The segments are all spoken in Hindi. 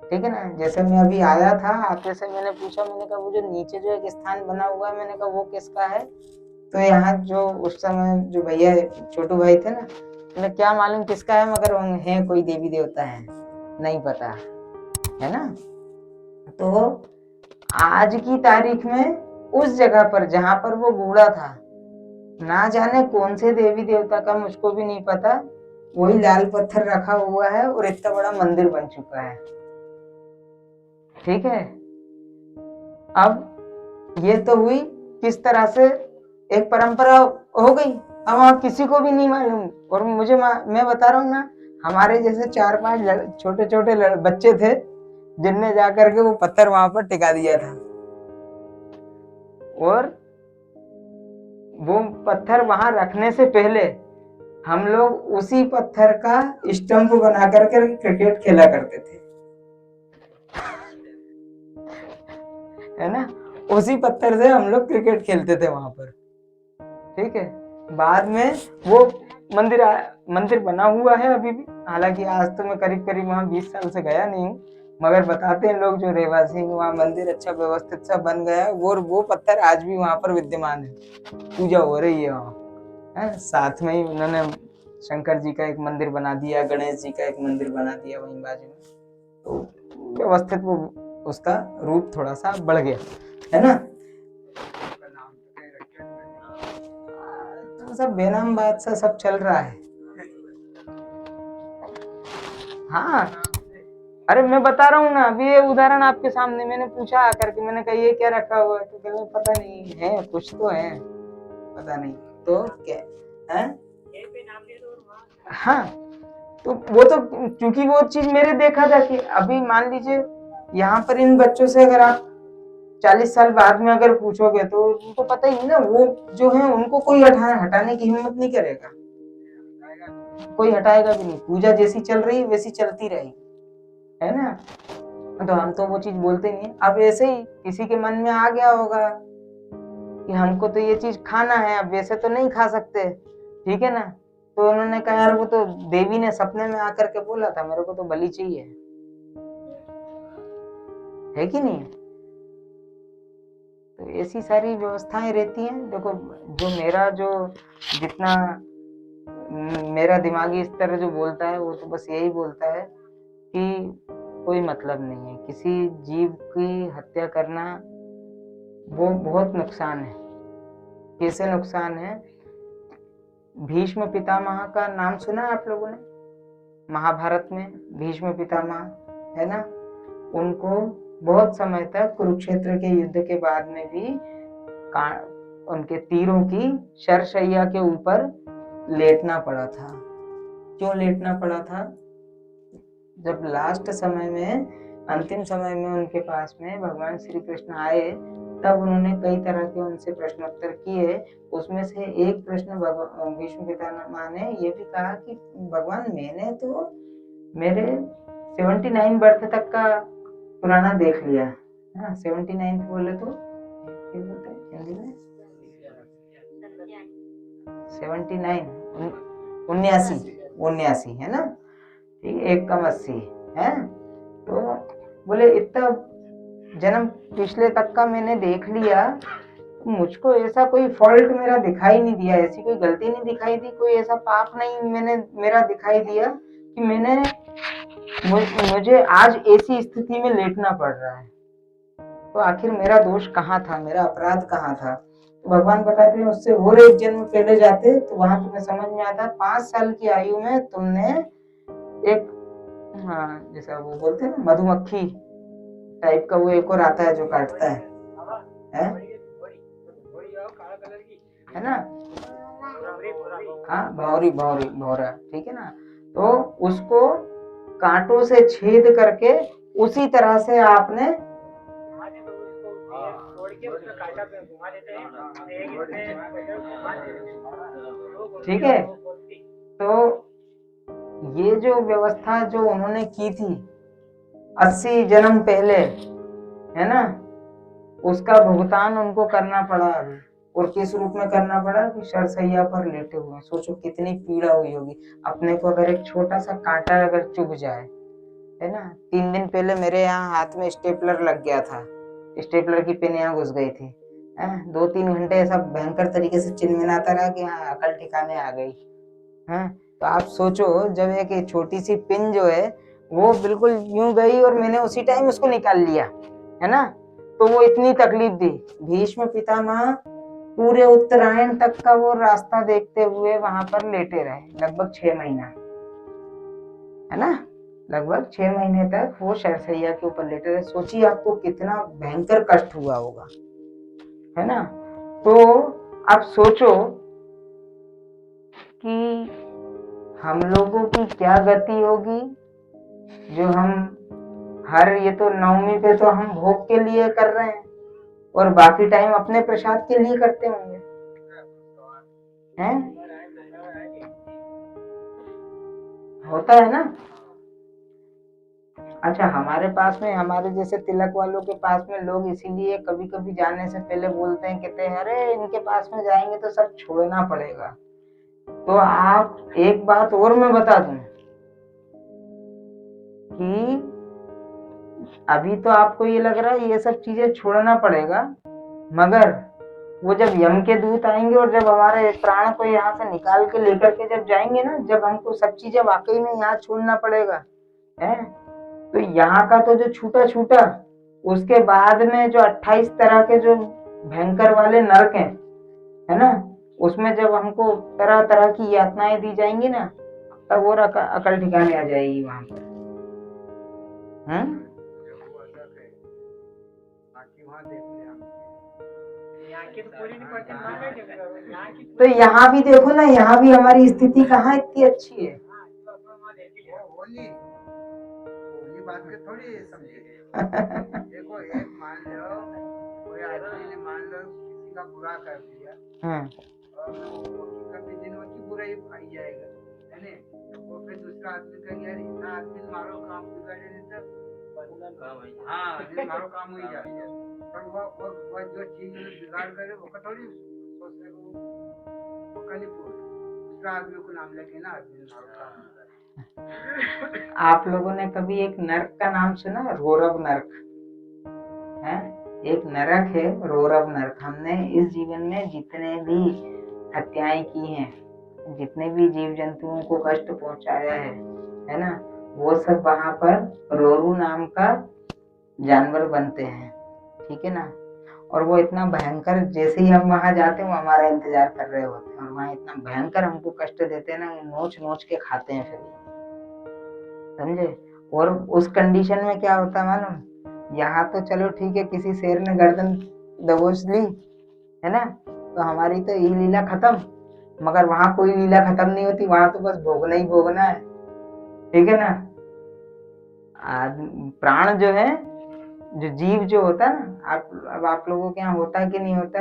ठीक है ना। जैसे मैं अभी आया था, आते से मैंने पूछा, मैंने कहा वो जो नीचे जो एक स्थान बना हुआ है, मैंने कहा वो किसका है। तो यहाँ जो उस समय जो भैया छोटू भाई थे ना, मैंने क्या मालूम किसका है, मगर है कोई देवी देवता है, नहीं पता है ना। तो आज की तारीख में उस जगह पर जहां पर वो बूढ़ा था, ना जाने कौन से देवी देवता का, मुझको भी नहीं पता, वही लाल पत्थर रखा हुआ है और इतना बड़ा मंदिर बन चुका है। ठीक है। अब ये तो हुई किस तरह से एक परंपरा हो गई। अब वहां किसी को भी नहीं मालूम। और मैं बता रहा हूँ ना, हमारे जैसे 4-5 छोटे छोटे बच्चे थे, जिनने जाकर के वो पत्थर वहां पर टिका दिया था। और वो पत्थर वहां रखने से पहले हम लोग उसी पत्थर का स्टंप बना करके क्रिकेट खेला करते थे, है ना। उसी पत्थर से हम लोग क्रिकेट खेलते थे वहां पर। ठीक है। बाद में वो मंदिर बना हुआ है अभी भी। हालांकि आज तो मैं करीब करीब वहां 20 साल से गया नहीं हूँ, मगर बताते हैं लोग जो रहवासी, वहां मंदिर अच्छा व्यवस्थित सा बन गया है। वो पत्थर आज भी वहां पर विद्यमान है, पूजा हो रही है वहां, है। साथ में ही उन्होंने शंकर जी का एक मंदिर बना दिया, गणेश जी का एक मंदिर बना दिया वहीं बाजू में। तो व्यवस्थित वो उसका रूप थोड़ा सा बढ़ गया, है ना। तो सब बेनाम बादशाह सब चल रहा है। हाँ, अरे मैं बता रहा हूँ ना, अभी ये उदाहरण आपके सामने मैंने पूछा आकर के, मैंने कहा ये क्या रखा हुआ है, तो कहने पता नहीं है, कुछ तो है, पता नहीं तो क्या है। हाँ, तो वो तो क्योंकि वो चीज मेरे देखा था कि अभी मान लीजिए यहाँ पर इन बच्चों से अगर आप 40 साल बाद में अगर पूछोगे तो उनको पता ही नहीं ना, वो जो है उनको कोई हटाने की हिम्मत नहीं करेगा, कोई हटाएगा भी नहीं। पूजा जैसी चल रही है वैसी चलती रहेगी, है ना। तो हम तो वो चीज बोलते नहीं। अब ऐसे ही किसी के मन में आ गया होगा कि हमको तो ये चीज खाना है, अब वैसे तो नहीं खा सकते, ठीक है ना। तो उन्होंने कहा यार वो तो देवी ने सपने में आकर के बोला था, मेरे को तो बलि चाहिए, है कि नहीं। तो ऐसी सारी व्यवस्थाएं रहती हैं। देखो, जो जितना मेरा दिमागी स्तर जो बोलता है, वो तो बस यही बोलता है कि कोई मतलब नहीं है किसी जीव की हत्या करना, वो बहुत नुकसान है। कैसे नुकसान है। भीष्म पितामह का नाम सुना है आप लोगों ने, महाभारत में भीष्म पितामह, है ना। उनको बहुत समय तक कुरुक्षेत्र के युद्ध के बाद में भी उनके तीरों की शरशैया के ऊपर लेटना पड़ा था। क्यों लेटना पड़ा था। जब लास्ट समय में, अंतिम समय में उनके पास में भगवान श्री कृष्ण आए, तब उन्होंने कई तरह के उनसे प्रश्नोत्तर किए। उसमें से एक प्रश्न भीष्म पितामह ने ये भी कहा कि भगवान, मैंने तो मेरे 79 बर्थ तक का पुराना देख लिया। 79 बोले तो क्या बोलते हैं हिंदी में, 79, 79, 79, है ना। ठीक है, 1 कम 80 है। तो बोले इतना जन्म पिछले तक का मैंने देख लिया, तो मुझको ऐसा कोई फॉल्ट मेरा दिखाई नहीं दिया, ऐसी कोई गलती नहीं दिखाई दी, कोई ऐसा पाप नहीं मेरा दिखाई दिया कि मुझे आज ऐसी स्थिति में लेटना पड़ रहा है। तो आखिर मेरा दोष कहाँ था, मेरा अपराध कहाँ था। तो भगवान बताते हैं उससे और एक जन्म पहले जाते तो वहां तुम्हें समझ में आता, 5 साल की आयु में तुमने एक, हाँ, जैसा वो बोलते हैं ना मधुमक्खी टाइप का, वो एक और आता है जो काटता है है ना। हाँ, भौरी भौरी भौरा, ठीक है ना। तो उसको कांटों से छेद करके उसी तरह से आपने, ठीक है। तो ये जो व्यवस्था जो उन्होंने की थी 80 जन्म पहले, है ना, उसका भुगतान उनको करना पड़ा अभी। और किस रूप में करना पड़ा कि शरसैया पर लेटे हुए। सोचो कितनी पीड़ा हुई होगी। अपने को अगर एक छोटा सा कांटा अगर चुभ जाए है ना। 3 दिन पहले मेरे यहाँ हाथ में स्टेपलर लग गया था, स्टेपलर की पिन यहाँ घुस गई थी। 2-3 घंटे ऐसा भयंकर तरीके से चिनमिनाता रहा कि हाँ अकल ठिकाने आ गई। है तो आप सोचो, जब एक छोटी सी पिन जो है वो बिल्कुल यूं गई और मैंने उसी टाइम उसको निकाल लिया, है ना, तो वो इतनी तकलीफ दी। भीष्म पितामह पूरे उत्तरायण तक का वो रास्ता देखते हुए वहां पर लेटे रहे, लगभग 6 महीना, है ना, लगभग 6 महीने तक वो शरसैया के ऊपर लेटे रहे। सोचिए आपको कितना भयंकर कष्ट हुआ होगा, है ना। तो आप सोचो कि हम लोगों की क्या गति होगी, जो हम हर, ये तो नवमी पे तो हम भोग के लिए कर रहे हैं और बाकी टाइम अपने प्रसाद के लिए करते होंगे, हैं? होता है ना। अच्छा, हमारे पास में, हमारे जैसे तिलक वालों के पास में लोग इसीलिए कभी कभी जाने से पहले बोलते हैं, कहते हैं अरे इनके पास में जाएंगे तो सब छोड़ना पड़ेगा। तो आप एक बात और मैं बता दूं कि अभी तो आपको ये लग रहा है ये सब चीजें छोड़ना पड़ेगा, मगर वो जब यम के दूत आएंगे और जब हमारे प्राण को यहाँ से निकाल के लेकर के जब जाएंगे ना, जब हमको सब चीजें वाकई में यहाँ छोड़ना पड़ेगा, है, तो यहाँ का तो जो छूटा छूटा, उसके बाद में जो 28 तरह के जो भयंकर वाले नरक हैं, है ना, उसमें जब हमको तरह तरह की यातनाएं दी जाएंगी ना, तब वो अकल ठिकाने आ जाएगी वहां पर। तो यहाँ भी देखो ना, यहाँ भी हमारी स्थिति कहाँ इतनी अच्छी है। बात के थोड़ी समझे। देखो, एक मान लो कोई आदमी ने मान लो किसी का बुरा कर दिया, और कभी दिन में की बुराई आई जाएगा, है ना, वो फिर दूसरा आदमी कहेगा यार इतना आदमी मारो काम बिगाड़े नहीं तो हाँ मारो काम हो ही जाएगा, पर वो जो चीज बिगाड़ करे वो थोड़ी सोचने को वो कल दूसरा आदमी को नाम लेके ना आदमी मारो काम। आप लोगों ने कभी एक नरक का नाम सुना, रोरव नरक? है, एक नरक है रोरव नरक। हमने इस जीवन में जितने भी हत्याएं की हैं, जितने भी जीव जंतुओं को कष्ट पहुंचाया है ना, वो सब वहां पर रोरू नाम का जानवर बनते हैं, ठीक है ना। और वो इतना भयंकर, जैसे ही हम वहां जाते हैं वो हमारा इंतजार कर रहे होते हैं, और वहां इतना भयंकर हमको कष्ट देते हैं ना, नोच नोच के खाते हैं फिर, समझे। और उस कंडीशन में क्या होता है मालूम, यहाँ तो चलो ठीक है, किसी शेर ने गर्दन दबोच ली, है ना, तो हमारी तो ये लीला खत्म, मगर वहां कोई लीला खत्म नहीं होती, वहां तो बस भोगना ही भोगना है, ठीक है ना। प्राण जो है, जो जीव जो होता है ना, अब आप लोगों के यहाँ होता है कि नहीं होता,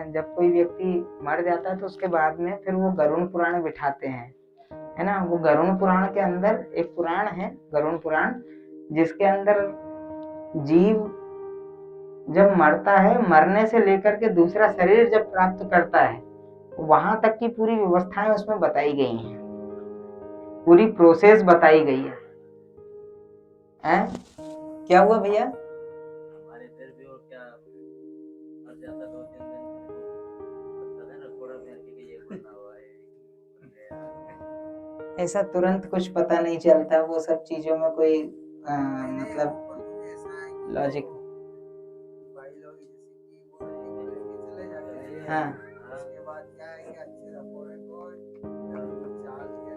जब कोई व्यक्ति मर जाता है तो उसके बाद में फिर वो गरुड़ पुराण बिठाते हैं, है ना। वो गरुड़ पुराण के अंदर एक पुराण है, गरुड़ पुराण, जिसके अंदर जीव जब मरता है, मरने से लेकर के दूसरा शरीर जब प्राप्त करता है, वहां तक की पूरी व्यवस्थाएं उसमें बताई गई हैं, पूरी प्रोसेस बताई गई है। हैं? क्या हुआ भैया? हमारे इधर भी, और क्या मर जाता 2-3 दिन पता है ना, थोड़ा मेरे के ये बना हुआ है, ऐसा तुरंत कुछ पता नहीं चलता, वो सब चीजों में कोई मतलब लॉजिक। हाँ, उसके बाद क्या है कि अच्छे रखोड़े को चाल के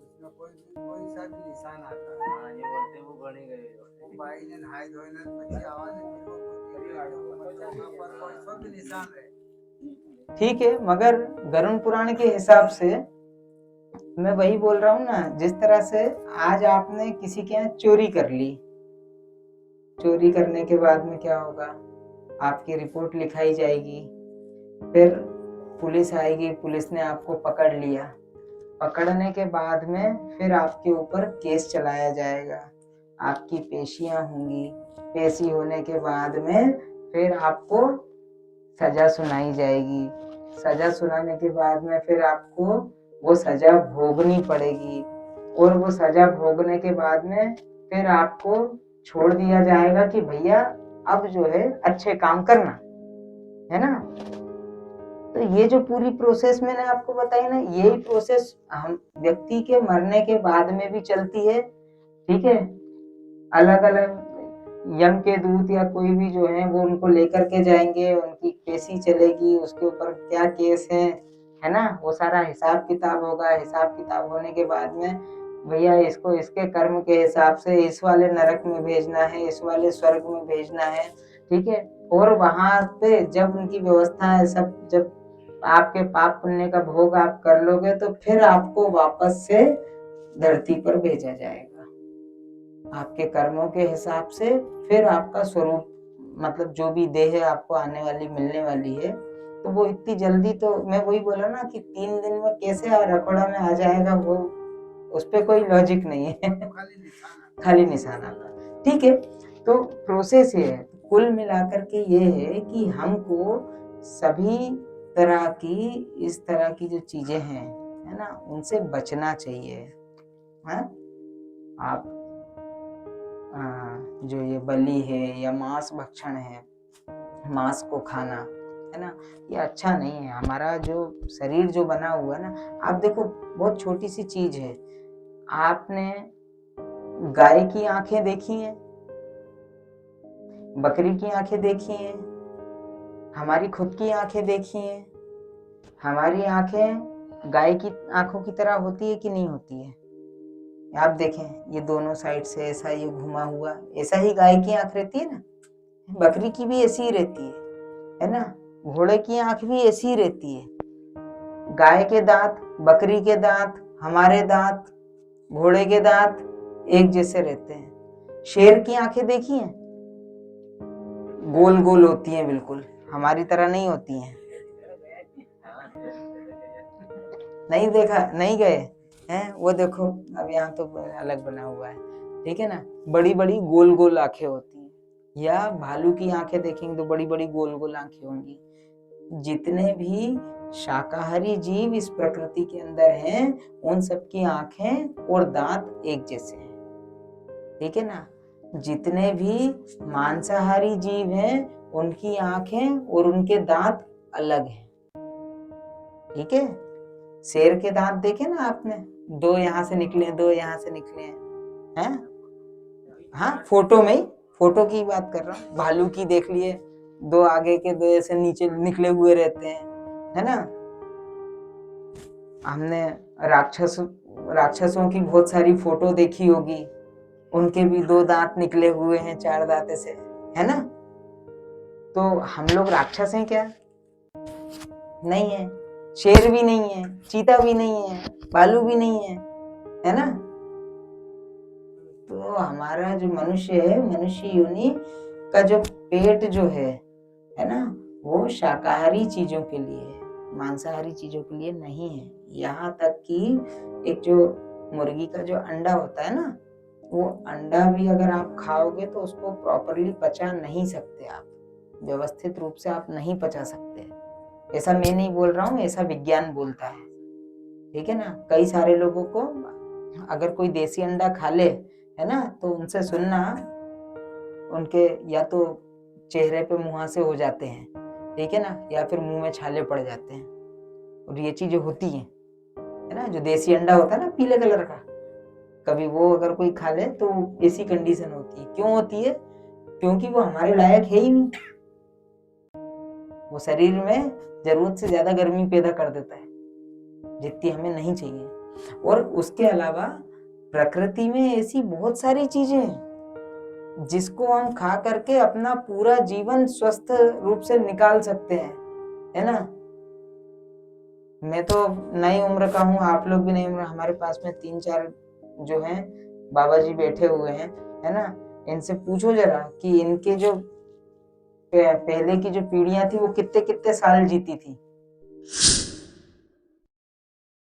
उसमें कोई सा भी निशान आता है, हाँ ये बोलते वो बने गए, वो भाई ने नहाए धोए ना, अच्छी आवाज भी निशान है, ठीक है। मगर गरुड़ पुराण के हिसाब से मैं वही बोल रहा हूँ ना, जिस तरह से आज आपने किसी के यहाँ चोरी कर ली, चोरी करने के बाद में क्या होगा, आपकी रिपोर्ट लिखाई जाएगी, फिर पुलिस आएगी, पुलिस ने आपको पकड़ लिया, पकड़ने के बाद में फिर आपके ऊपर केस चलाया जाएगा, आपकी पेशियां होंगी, पेशी होने के बाद में फिर आपको सजा सुनाई जाएगी, सजा सुनाने के बाद में फिर आपको वो सजा भोगनी पड़ेगी, और वो सजा भोगने के बाद में फिर आपको छोड़ दिया जाएगा कि भैया अब जो है अच्छे काम करना, है ना। तो ये जो पूरी प्रोसेस मैंने आपको बताई ना, यही प्रोसेस हम व्यक्ति के मरने के बाद में भी चलती है, ठीक है। अलग अलग यम के दूत या कोई भी जो है वो उनको लेकर के जाएंगे, उनकी पेशी चलेगी, उसके ऊपर क्या केस है ना, वो सारा हिसाब किताब होगा। हिसाब किताब होने के बाद में भैया इसको इसके कर्म के हिसाब से इस वाले नरक में भेजना है, इस वाले स्वर्ग में भेजना है, ठीक है। और वहां पे जब उनकी व्यवस्था है सब, जब आपके पाप पुण्य का भोग आप कर लोगे तो फिर आपको वापस से धरती पर भेजा जाएगा आपके कर्मों के हिसाब से। फिर आपका स्वरूप मतलब जो भी देह आपको आने वाली मिलने वाली है, तो वो इतनी जल्दी, तो मैं वही बोला ना कि 3 दिन में कैसे रखोड़ा में आ जाएगा, वो उस पर कोई लॉजिक नहीं है। खाली निशाना का, ठीक है। तो प्रोसेस ये है, कुल मिलाकर के ये है कि हमको सभी तरह की इस तरह की जो चीजें हैं, है ना, उनसे बचना चाहिए। है आप जो ये बलि है या मांस भक्षण है, मांस को खाना, है ना, ये अच्छा नहीं है। हमारा जो शरीर जो बना हुआ है ना, आप देखो बहुत छोटी सी चीज है, आपने गाय की आंखें देखी हैं, बकरी की आंखें देखी हैं, हमारी खुद की आंखें देखी हैं। हमारी आंखें गाय की आंखों की तरह होती है कि नहीं होती है? आप देखें, ये दोनों साइड से ऐसा ये घुमा हुआ, ऐसा ही गाय की आंख रहती है ना, बकरी की भी ऐसी ही रहती है ना, घोड़े की आंख भी ऐसी ही रहती है। गाय के दांत, बकरी के दांत, हमारे दांत, घोड़े के दांत एक जैसे रहते हैं। शेर की आंखें देखी हैं? गोल गोल होती हैं, बिल्कुल हमारी तरह नहीं होती हैं। नहीं देखा, नहीं गए हैं? वो देखो अब यहाँ तो अलग बना हुआ है, ठीक है ना, बड़ी बड़ी गोल गोल आंखें होती हैं। या भालू की आंखें देखेंगे तो बड़ी बड़ी गोल गोल आंखें होंगी। जितने भी शाकाहारी जीव इस प्रकृति के अंदर हैं, उन सबकी आंखें और दांत एक जैसे हैं, ठीक है ना। जितने भी मांसाहारी जीव हैं, उनकी आंखें और उनके दांत अलग हैं, ठीक है। शेर के दांत देखे ना आपने, 2 यहाँ से निकले, 2 यहाँ से निकले हैं। हाँ, फोटो में ही, फोटो की बात कर रहा हूँ। भालू की देख लिए, 2 आगे के 2 ऐसे नीचे निकले हुए रहते हैं, है ना। हमने राक्षसों की बहुत सारी फोटो देखी होगी, उनके भी 2 दांत निकले हुए हैं, 4 दांत ऐसे, है ना। तो हम लोग राक्षस हैं क्या? नहीं है। शेर भी नहीं है, चीता भी नहीं है, भालू भी नहीं है ना। तो हमारा जो मनुष्य है, मनुष्य योनि का जो पेट जो है ना, वो शाकाहारी चीजों के लिए है, मांसाहारी चीजों के लिए नहीं है। यहाँ तक कि एक जो मुर्गी का जो अंडा होता है ना, वो अंडा भी अगर आप खाओगे तो उसको प्रॉपरली पचा नहीं सकते आप, व्यवस्थित रूप से आप नहीं पचा सकते। ऐसा मैं नहीं बोल रहा हूँ, ऐसा विज्ञान बोलता है, ठीक है ना। कई सारे लोगों को अगर कोई देसी अंडा खा ले, है ना, तो उनसे सुनना, उनके या तो चेहरे पे मुहासे हो जाते हैं, ठीक है ना, या फिर मुंह में छाले पड़ जाते हैं। और ये चीजें होती हैं, है ना। जो देसी अंडा होता है ना पीले कलर का, कभी वो अगर कोई खा ले तो ऐसी कंडीशन होती है। क्यों होती है? क्योंकि वो हमारे लायक है ही नहीं, वो शरीर में जरूरत से ज्यादा गर्मी पैदा कर देता है, जितनी हमें नहीं चाहिए। और उसके अलावा प्रकृति में ऐसी बहुत सारी चीजें हैं जिसको हम खा करके अपना पूरा जीवन स्वस्थ रूप से निकाल सकते हैं, है ना। मैं तो नई उम्र का हूँ, आप लोग भी नई उम्र, हमारे पास में 3-4 जो हैं बाबा जी बैठे हुए हैं, है ना। इनसे पूछो जरा कि इनके जो पहले की जो पीढ़ियां थी वो कितने कितने साल जीती थी।